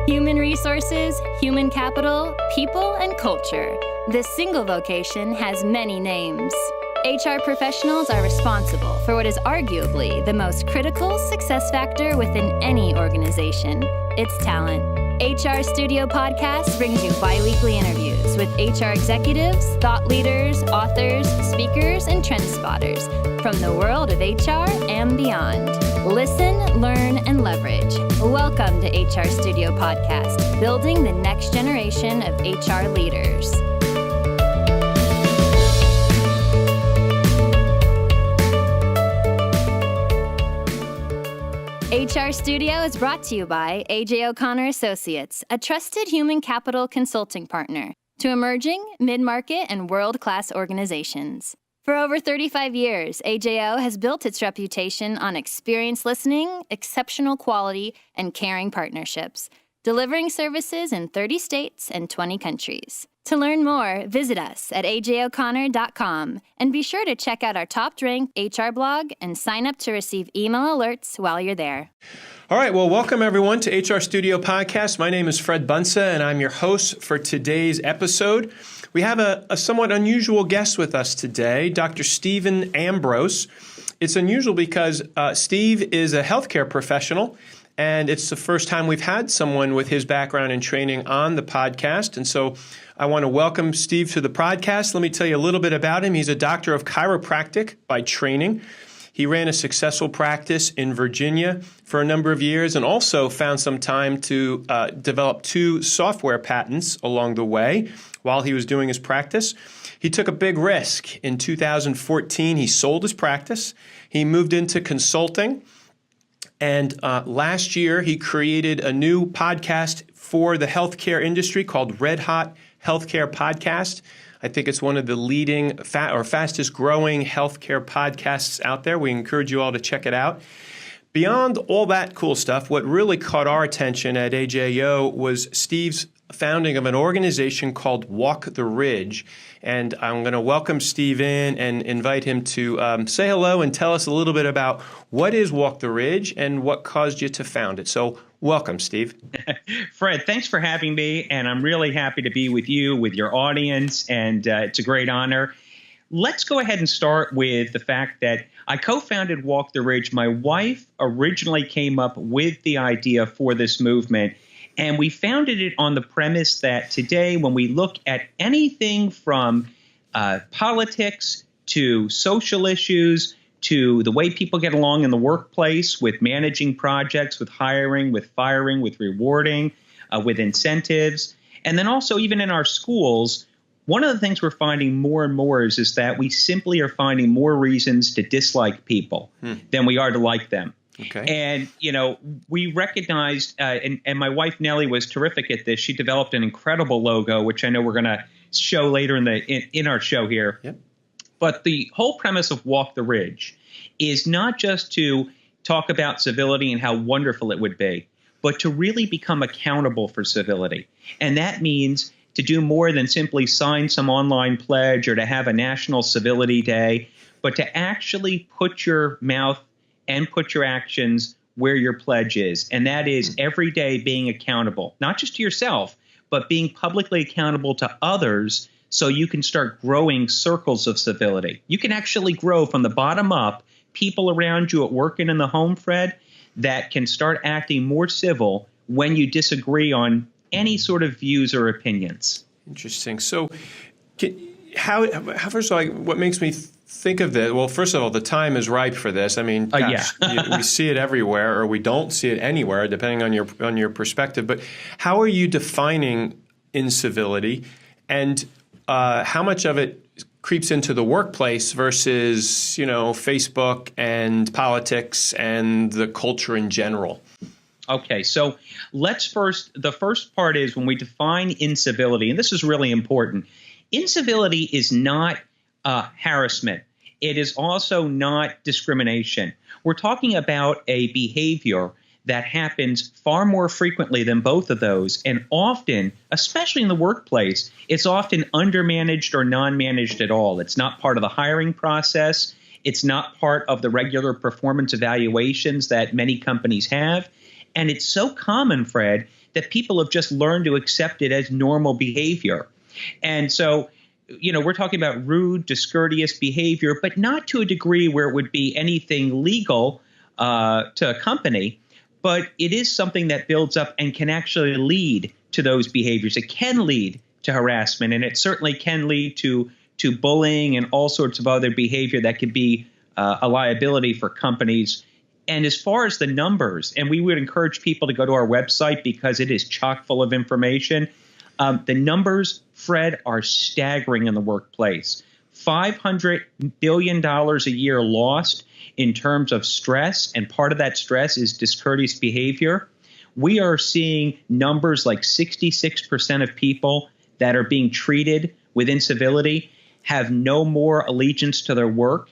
Human resources, human capital, people, and culture. This single vocation has many names. HR professionals are responsible for what is arguably the most critical success factor within any organization. It's talent. HR Studio Podcast brings you bi-weekly interviews with HR executives, thought leaders, authors, speakers, and trend spotters from the world of HR and beyond. Listen, learn, and leverage. Welcome to HR Studio Podcast, building the next generation of HR leaders. HR Studio is brought to you by A.J. O'Connor Associates, a trusted human capital consulting partner to emerging, mid-market, and world-class organizations. For over 35 years, AJO has built its reputation on experienced listening, exceptional quality, and caring partnerships, delivering services in 30 states and 20 countries. To learn more, visit us at ajoconnor.com and be sure to check out our top-ranked HR blog and sign up to receive email alerts while you're there. All right, well, welcome everyone to HR Studio Podcast. My name is Fred Bunsa, and I'm your host for today's episode. We have a somewhat unusual guest with us today, Dr. Stephen Ambrose. It's unusual because Steve is a healthcare professional, and it's the first time we've had someone with his background and training on the podcast. And so I want to welcome Steve to the podcast. Let me tell you a little bit about him. He's a doctor of chiropractic by training. He ran a successful practice in Virginia for a number of years and also found some time to develop 2 software patents along the way while he was doing his practice. He took a big risk. In 2014, he sold his practice. He moved into consulting. And last year, he created a new podcast for the healthcare industry called Red Hot Healthcare Podcast. I think it's one of the leading fastest growing healthcare podcasts out there. We encourage you all to check it out. Beyond all that cool stuff, what really caught our attention at AJO was Steve's founding of an organization called Walk the Ridge. And I'm going to welcome Steve in and invite him to say hello and tell us a little bit about what is Walk the Ridge and what caused you to found it. So welcome, Steve. Fred, thanks for having me. And I'm really happy to be with you, with your audience. And it's a great honor. Let's go ahead and start with the fact that I co-founded Walk the Ridge. My wife originally came up with the idea for this movement. And we founded it on the premise that today, when we look at anything from politics to social issues to the way people get along in the workplace with managing projects, with hiring, with firing, with rewarding, with incentives, and then also even in our schools, one of the things we're finding more and more is that we simply are finding more reasons to dislike people than we are to like them. Okay. And, we recognized, and my wife Nellie was terrific at this. She developed an incredible logo, which I know we're going to show later in our show here. Yep. But the whole premise of Walk the Ridge is not just to talk about civility and how wonderful it would be, but to really become accountable for civility. And that means to do more than simply sign some online pledge or to have a National Civility Day, but to actually put your mouth and put your actions where your pledge is. And that is every day being accountable, not just to yourself, but being publicly accountable to others so you can start growing circles of civility. You can actually grow from the bottom up, people around you at work and in the home, Fred, that can start acting more civil when you disagree on any sort of views or opinions. Interesting. So first of all, what makes me think of this? Well, first of all, the time is ripe for this. I mean, gosh, we see it everywhere, or we don't see it anywhere, depending on your perspective. But how are you defining incivility, and how much of it creeps into the workplace versus Facebook and politics and the culture in general? Okay, so the first part is when we define incivility, and this is really important. Incivility is not harassment. It is also not discrimination. We're talking about a behavior that happens far more frequently than both of those. And often, especially in the workplace, it's often undermanaged or non-managed at all. It's not part of the hiring process. It's not part of the regular performance evaluations that many companies have. And it's so common, Fred, that people have just learned to accept it as normal behavior. And so, we're talking about rude, discourteous behavior, but not to a degree where it would be anything legal to a company, but it is something that builds up and can actually lead to those behaviors. It can lead to harassment, and it certainly can lead to bullying and all sorts of other behavior that could be a liability for companies. And as far as the numbers, and we would encourage people to go to our website because it is chock full of information. The numbers, Fred, are staggering in the workplace. $500 billion a year lost in terms of stress, and part of that stress is discourteous behavior. We are seeing numbers like 66% of people that are being treated with incivility have no more allegiance to their work.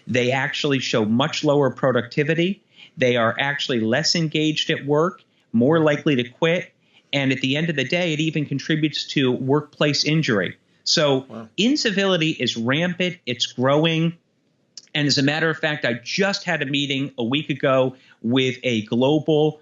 They actually show much lower productivity. They are actually less engaged at work, more likely to quit. And at the end of the day, it even contributes to workplace injury. So incivility is rampant. It's growing. And as a matter of fact, I just had a meeting a week ago with a global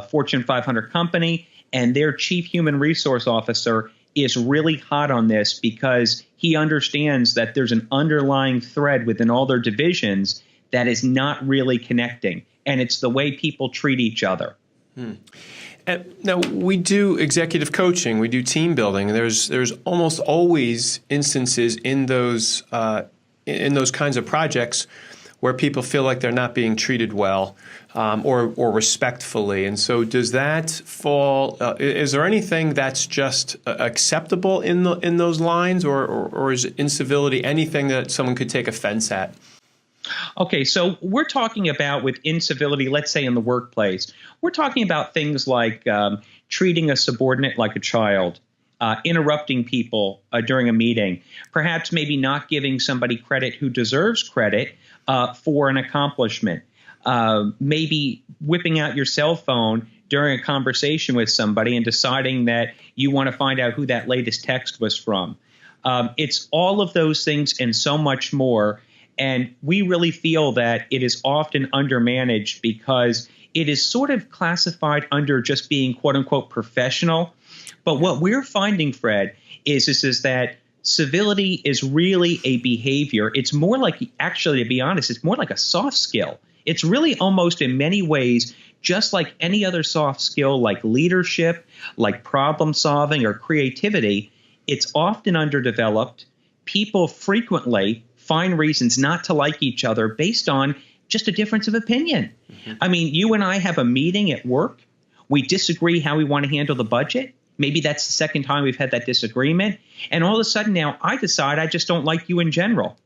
Fortune 500 company, and their chief human resource officer is really hot on this because he understands that there's an underlying thread within all their divisions that is not really connecting. And it's the way people treat each other. Now, we do executive coaching, we do team building, and there's almost always instances in those kinds of projects where people feel like they're not being treated well or respectfully. And so does that fall, is there anything that's just acceptable in those lines, or is incivility anything that someone could take offense at? Okay, so we're talking about with incivility, let's say in the workplace, we're talking about things like treating a subordinate like a child, interrupting people during a meeting, perhaps maybe not giving somebody credit who deserves credit for an accomplishment, maybe whipping out your cell phone during a conversation with somebody and deciding that you want to find out who that latest text was from. It's all of those things and so much more. And we really feel that it is often undermanaged because it is sort of classified under just being, quote unquote, professional. But what we're finding, Fred, is that civility is really a behavior. It's more like, actually, to be honest, it's more like a soft skill. It's really almost in many ways just like any other soft skill, like leadership, like problem solving or creativity. It's often underdeveloped. People frequently find reasons not to like each other based on just a difference of opinion. I mean, you and I have a meeting at work. We disagree how we want to handle the budget. Maybe that's the second time we've had that disagreement. And all of a sudden now I decide I just don't like you in general.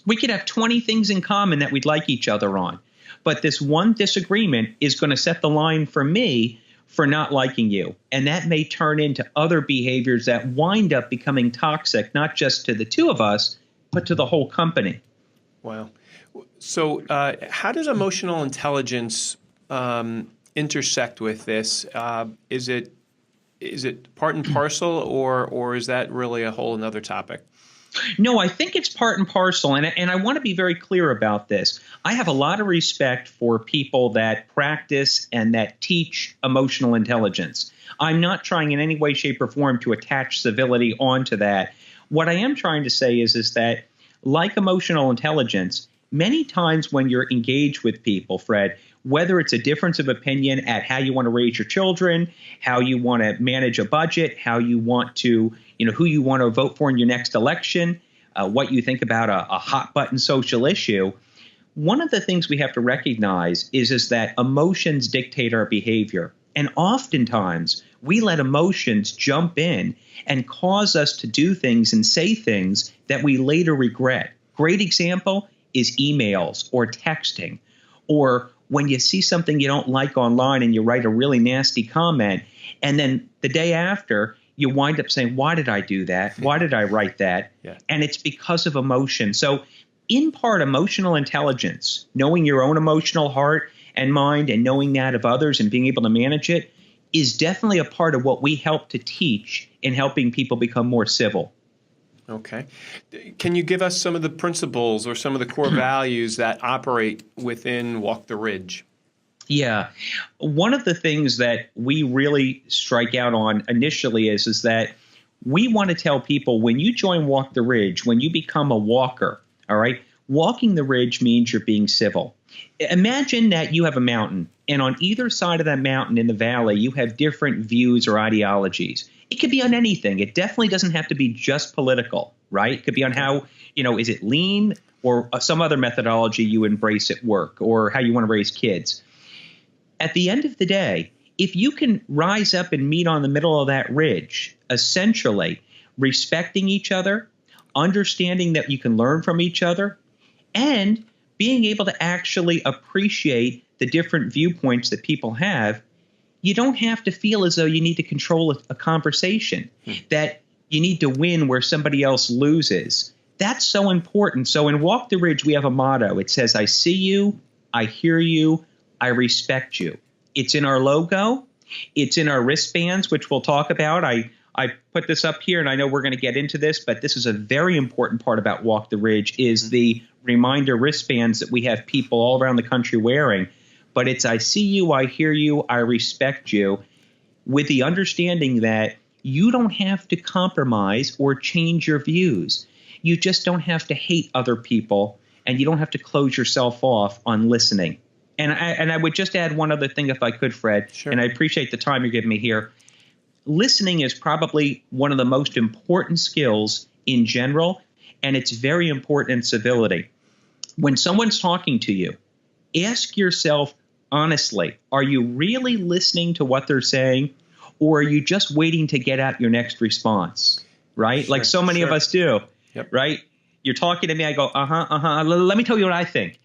We could have 20 things in common that we'd like each other on. But this one disagreement is going to set the line for me for not liking you. And that may turn into other behaviors that wind up becoming toxic, not just to the two of us, but to the whole company. Wow. So how does emotional intelligence intersect with this? Is it part and parcel, or is that really a whole another topic? No, I think it's part and parcel, and I want to be very clear about this. I have a lot of respect for people that practice and that teach emotional intelligence. I'm not trying in any way, shape, or form to attach civility onto that. What I am trying to say is that, like emotional intelligence, many times when you're engaged with people, Fred, whether it's a difference of opinion at how you want to raise your children, how you want to manage a budget, how you want to, who you want to vote for in your next election, what you think about a hot button social issue, one of the things we have to recognize is that emotions dictate our behavior. And oftentimes we let emotions jump in and cause us to do things and say things that we later regret. Great example is emails or texting, or when you see something you don't like online and you write a really nasty comment, and then the day after you wind up saying, why did I do that? Why did I write that? Yeah. And it's because of emotion. So in part, emotional intelligence, knowing your own emotional heart and mind and knowing that of others and being able to manage it, is definitely a part of what we help to teach in helping people become more civil. Okay. Can you give us some of the principles or some of the core values that operate within Walk the Ridge? Yeah. One of the things that we really strike out on initially is that we want to tell people when you join Walk the Ridge, when you become a walker, all right, walking the ridge means you're being civil. Imagine that you have a mountain, and on either side of that mountain in the valley, you have different views or ideologies. It could be on anything. It definitely doesn't have to be just political, right? It could be on how, is it lean or some other methodology you embrace at work or how you want to raise kids. At the end of the day, if you can rise up and meet on the middle of that ridge, essentially respecting each other, understanding that you can learn from each other, and being able to actually appreciate the different viewpoints that people have, you don't have to feel as though you need to control a conversation, that you need to win where somebody else loses. That's so important. So in Walk the Ridge, we have a motto. It says, I see you, I hear you, I respect you. It's in our logo. It's in our wristbands, which we'll talk about. I put this up here, and I know we're going to get into this, but this is a very important part about Walk the Ridge is the reminder wristbands that we have people all around the country wearing. But it's I see you, I hear you, I respect you, with the understanding that you don't have to compromise or change your views. You just don't have to hate other people, and you don't have to close yourself off on listening. And I would just add one other thing if I could, Fred, Sure. and I appreciate the time you're giving me here. Listening is probably one of the most important skills in general, and it's very important in civility. When someone's talking to you, ask yourself honestly, are you really listening to what they're saying, or are you just waiting to get out your next response, right? Sure, like so many of us do, right? You're talking to me, I go, let me tell you what I think.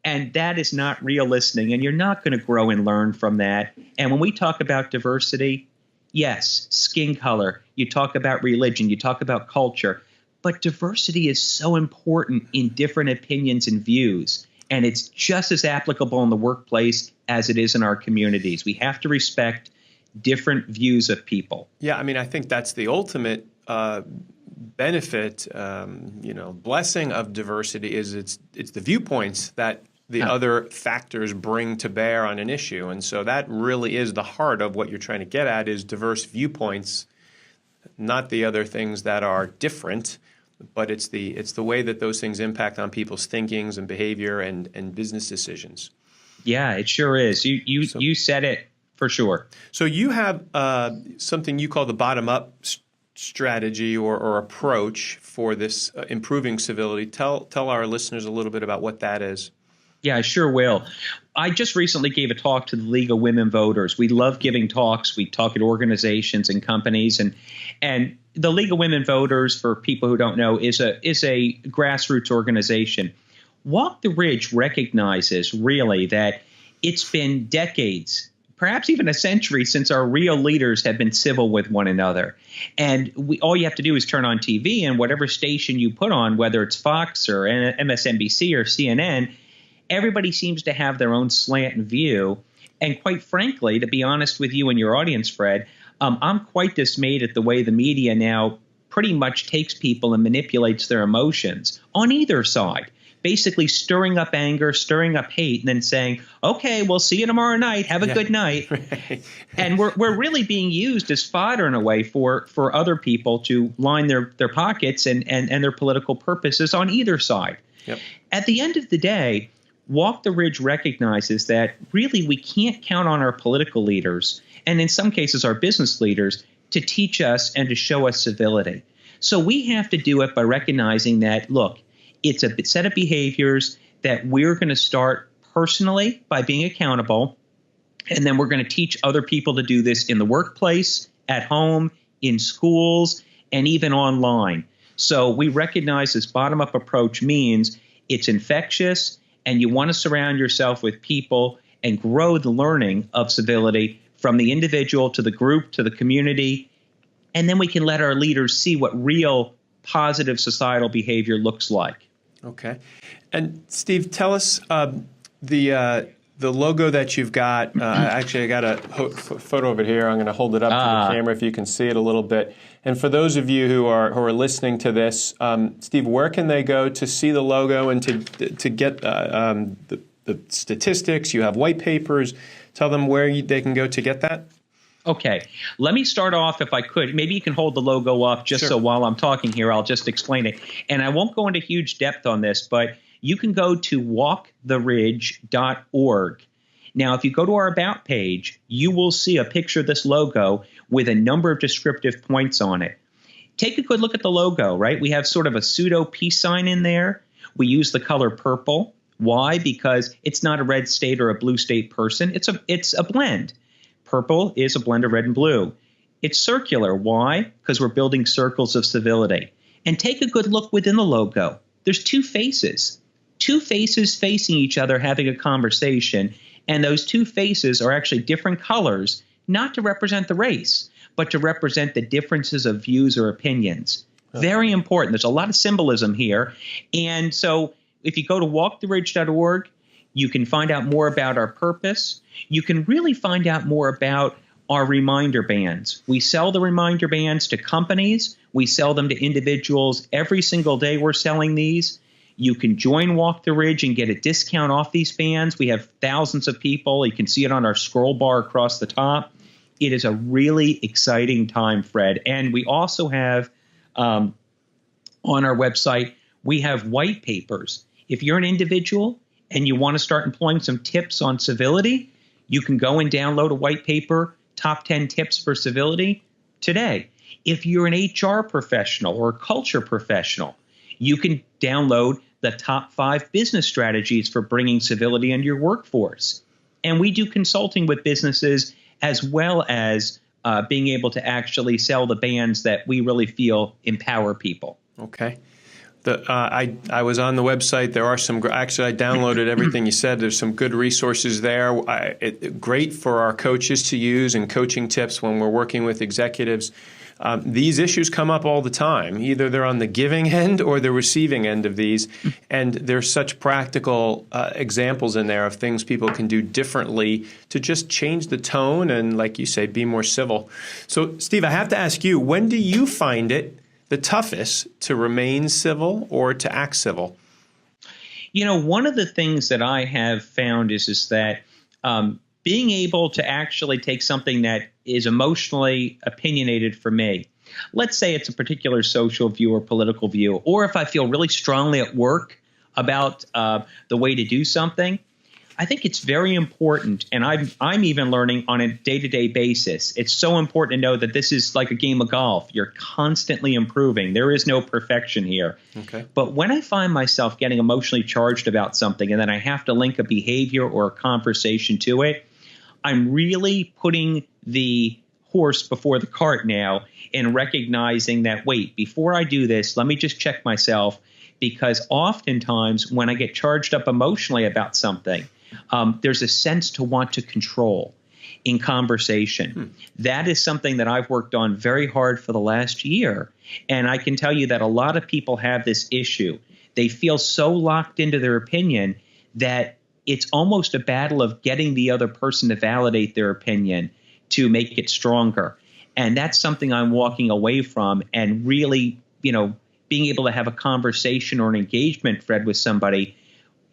And that is not real listening, and you're not going to grow and learn from that. And when we talk about diversity, yes, skin color, you talk about religion, you talk about culture, but diversity is so important in different opinions and views. And it's just as applicable in the workplace as it is in our communities. We have to respect different views of people. Yeah, I mean, I think that's the ultimate benefit, blessing of diversity is it's the viewpoints that the other factors bring to bear on an issue. And so that really is the heart of what you're trying to get at is diverse viewpoints, not the other things that are different, but it's the way that those things impact on people's thinkings and behavior and business decisions. Yeah, it sure is. You said it for sure. So you have something you call the bottom-up strategy or approach for this improving civility. Tell our listeners a little bit about what that is. Yeah, I sure will. I just recently gave a talk to the League of Women Voters. We love giving talks. We talk at organizations and companies, and the League of Women Voters, for people who don't know, is a grassroots organization. Walk the Ridge recognizes really that it's been decades, perhaps even a century, since our real leaders have been civil with one another. And all you have to do is turn on TV, and whatever station you put on, whether it's Fox or MSNBC or CNN, everybody seems to have their own slant and view. And quite frankly, to be honest with you and your audience, Fred, I'm quite dismayed at the way the media now pretty much takes people and manipulates their emotions on either side, basically stirring up anger, stirring up hate, and then saying, okay, we'll see you tomorrow night. Have a good night. Right. And we're really being used as fodder in a way for other people to line their pockets and their political purposes on either side. Yep. At the end of the day, Walk the Ridge recognizes that really we can't count on our political leaders, and in some cases our business leaders, to teach us and to show us civility. So we have to do it by recognizing that, look, it's a set of behaviors that we're going to start personally by being accountable, and then we're going to teach other people to do this in the workplace, at home, in schools, and even online. So we recognize this bottom-up approach means it's infectious, and you want to surround yourself with people and grow the learning of civility from the individual to the group to the community. And then we can let our leaders see what real positive societal behavior looks like. Okay. And Steve, tell us the logo that you've got. Actually, I got a photo of it here. I'm going to hold it up to the camera if you can see it a little bit. And for those of you who are listening to this, Steve, where can they go to see the logo and to get the statistics, you have white papers. Tell them where they can go to get that. Okay. Let me start off, if I could. Maybe you can hold the logo up just Sure. so while I'm talking here, I'll just explain it. And I won't go into huge depth on this, but you can go to walktheridge.org. Now, if you go to our About page, you will see a picture of this logo with a number of descriptive points on it. Take a good look at the logo, right? We have sort of a pseudo peace sign in there. We use the color purple. Why? Because it's not a red state or a blue state person. It's a blend. Purple is a blend of red and blue. It's circular. Why? Because we're building circles of civility. And take a good look within the logo. There's two faces facing each other having a conversation. And those two faces are actually different colors, not to represent the race, but to represent the differences of views or opinions. Very important. There's a lot of symbolism here. And so if you go to walktheridge.org, you can find out more about our purpose. You can really find out more about our reminder bands. We sell the reminder bands to companies. We sell them to individuals. Every single day we're selling these. You can join Walk the Ridge and get a discount off these bands. We have thousands of people. You can see it on our scroll bar across the top. It is a really exciting time, Fred. And we also have on our website, we have white papers. If you're an individual and you want to start employing some tips on civility, you can go and download a white paper, Top 10 Tips for Civility, today. If you're an HR professional or a culture professional, you can download the top 5 business strategies for bringing civility into your workforce. And we do consulting with businesses as well as being able to actually sell the bands that we really feel empower people. Okay. I was on the website. There are some, actually I downloaded everything you said. There's some good resources there. Great for our coaches to use and coaching tips when we're working with executives. These issues come up all the time. Either they're on the giving end or the receiving end of these. And there's such practical examples in there of things people can do differently to just change the tone and, like you say, be more civil. So, Steve, I have to ask you, when do you find it the toughest to remain civil or to act civil? You know, one of the things that I have found is that being able to actually take something that is emotionally opinionated for me, let's say it's a particular social view or political view, or if I feel really strongly at work about the way to do something, I think it's very important, and I'm even learning on a day-to-day basis. It's so important to know that this is like a game of golf. You're constantly improving. There is no perfection here. Okay. But when I find myself getting emotionally charged about something and then I have to link a behavior or a conversation to it, I'm really putting the horse before the cart now and recognizing that, wait, before I do this, let me just check myself, because oftentimes when I get charged up emotionally about something, there's a sense to want to control in conversation. That is something that I've worked on very hard for the last year. And I can tell you that a lot of people have this issue. They feel so locked into their opinion that it's almost a battle of getting the other person to validate their opinion to make it stronger. And that's something I'm walking away from, and really, being able to have a conversation or an engagement, Fred, with somebody,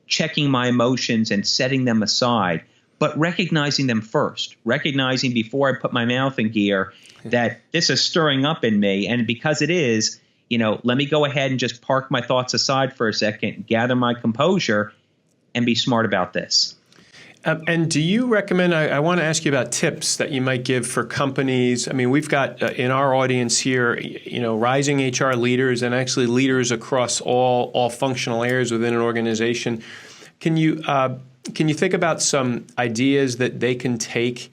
checking my emotions and setting them aside, but recognizing them first, recognizing before I put my mouth in gear that this is stirring up in me. And because it is, let me go ahead and just park my thoughts aside for a second, gather my composure, and be smart about this. And do you recommend, I want to ask you about tips that you might give for companies. I mean, we've got in our audience here, rising HR leaders and actually leaders across all functional areas within an organization. Can you think about some ideas that they can take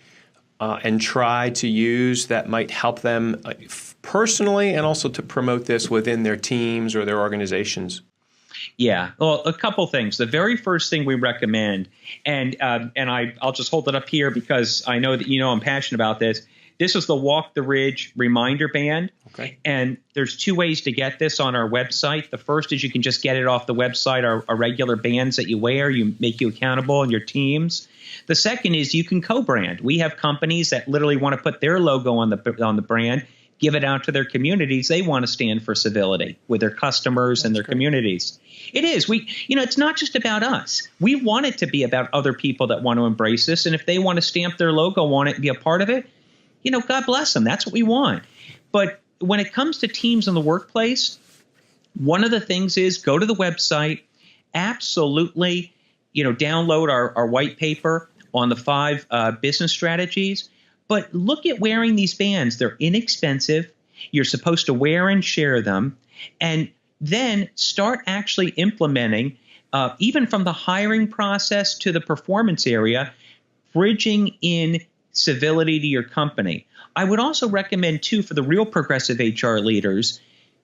and try to use that might help them personally and also to promote this within their teams or their organizations? Yeah, well, a couple things. The very first thing we recommend, and I'll just hold it up here because I know that I'm passionate about this. This is the Walk the Ridge reminder band. Okay. And there's 2 ways to get this on our website. The first is you can just get it off the website, our regular bands that you wear, make you accountable in your teams. The second is you can co-brand. We have companies that literally want to put their logo on the brand. give it out to their communities, they want to stand for civility with their customers and their communities. It is. It's not just about us. We want it to be about other people that want to embrace this. And if they want to stamp their logo on it and be a part of it, God bless them. That's what we want. But when it comes to teams in the workplace, one of the things is go to the website, absolutely, download our white paper on the 5 business strategies. But look at wearing these bands. They're inexpensive. You're supposed to wear and share them. And then start actually implementing, even from the hiring process to the performance area, bridging in civility to your company. I would also recommend, too, for the real progressive HR leaders,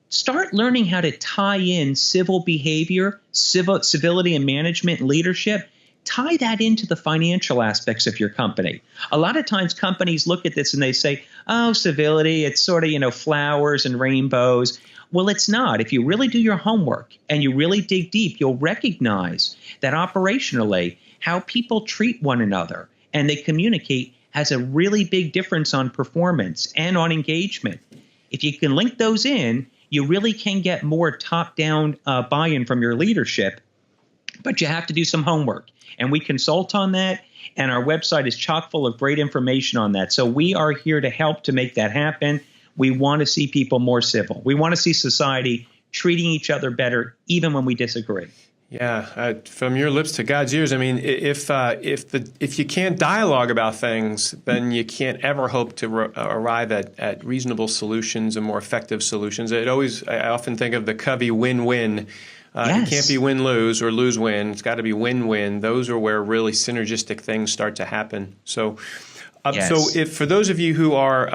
start learning how to tie in civil behavior, civility and management and leadership. Tie that into the financial aspects of your company. A lot of times companies look at this and they say, oh, civility, it's sort of, flowers and rainbows. Well, it's not. If you really do your homework and you really dig deep, you'll recognize that operationally, how people treat one another and they communicate has a really big difference on performance and on engagement. If you can link those in, you really can get more top-down buy-in from your leadership, but you have to do some homework. And we consult on that, and our website is chock full of great information on that. So we are here to help to make that happen. We want to see people more civil. We want to see society treating each other better, even when we disagree. Yeah, from your lips to God's ears. I mean, if you can't dialogue about things, then you can't ever hope to arrive at reasonable solutions and more effective solutions. I often think of the Covey win-win. It can't be win-lose or lose-win. It's got to be win-win. Those are where really synergistic things start to happen. So, if for those of you who are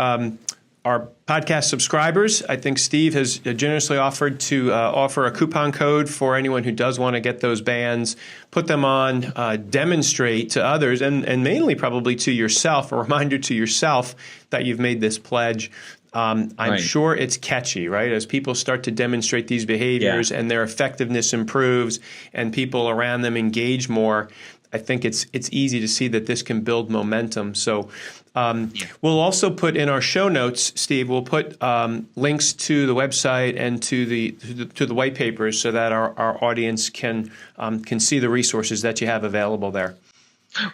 our podcast subscribers, I think Steve has generously offered to offer a coupon code for anyone who does want to get those bands, put them on, demonstrate to others, and mainly probably to yourself, a reminder to yourself that you've made this pledge. I'm sure it's catchy, right? As people start to demonstrate these behaviors and their effectiveness improves and people around them engage more, I think it's easy to see that this can build momentum. So we'll also put in our show notes, Steve, we'll put links to the website and to the white papers so that our audience can see the resources that you have available there.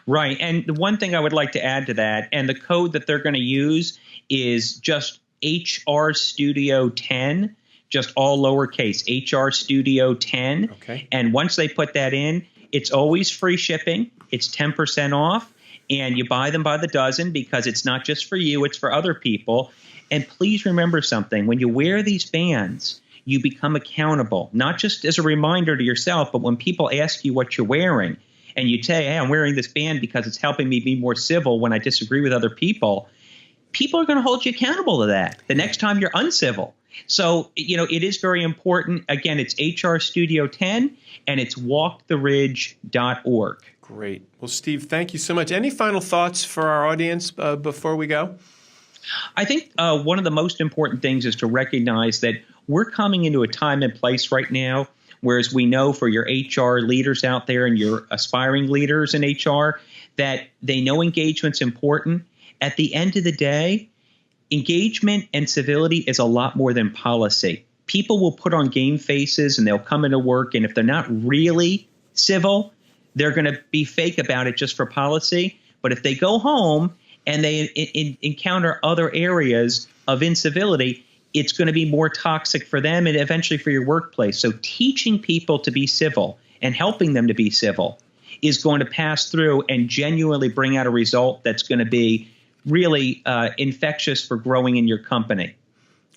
Right. And the one thing I would like to add to that, and the code that they're going to use is just HR Studio 10, just all lowercase, HR Studio 10. Okay. And once they put that in, it's always free shipping. It's 10% off. And you buy them by the dozen because it's not just for you, it's for other people. And please remember something. When you wear these bands, you become accountable, not just as a reminder to yourself, but when people ask you what you're wearing and you say, hey, I'm wearing this band because it's helping me be more civil when I disagree with other people, people are going to hold you accountable to that the next time you're uncivil. So, it is very important. Again, it's HR Studio 10 and it's walktheridge.org. Great. Well, Steve, thank you so much. Any final thoughts for our audience before we go? I think one of the most important things is to recognize that we're coming into a time and place right now, whereas we know for your HR leaders out there and your aspiring leaders in HR that they know engagement's important. At the end of the day, engagement and civility is a lot more than policy. People will put on game faces and they'll come into work, and if they're not really civil, they're going to be fake about it just for policy. But if they go home and they encounter other areas of incivility, it's going to be more toxic for them and eventually for your workplace. So teaching people to be civil and helping them to be civil is going to pass through and genuinely bring out a result that's going to be really infectious for growing in your company.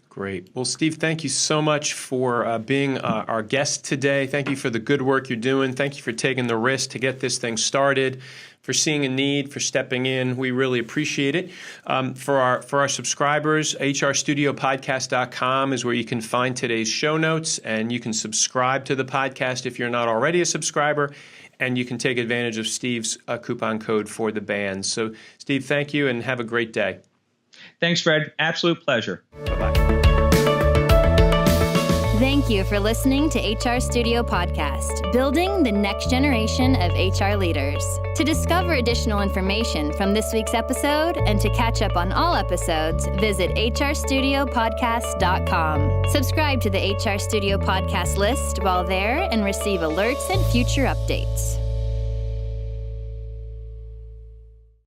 Great. Well, Steve, thank you so much for being our guest today. Thank you for the good work you're doing. Thank you for taking the risk to get this thing started, for seeing a need, for stepping in. We really appreciate it. For our subscribers, hrstudiopodcast.com is where you can find today's show notes, and you can subscribe to the podcast if you're not already a subscriber, and you can take advantage of Steve's coupon code for the band. So, Steve, thank you, and have a great day. Thanks, Fred. Absolute pleasure. Bye-bye. Thank you for listening to HR Studio Podcast, building the next generation of HR leaders. To discover additional information from this week's episode and to catch up on all episodes, visit hrstudiopodcast.com. Subscribe to the HR Studio Podcast list while there and receive alerts and future updates.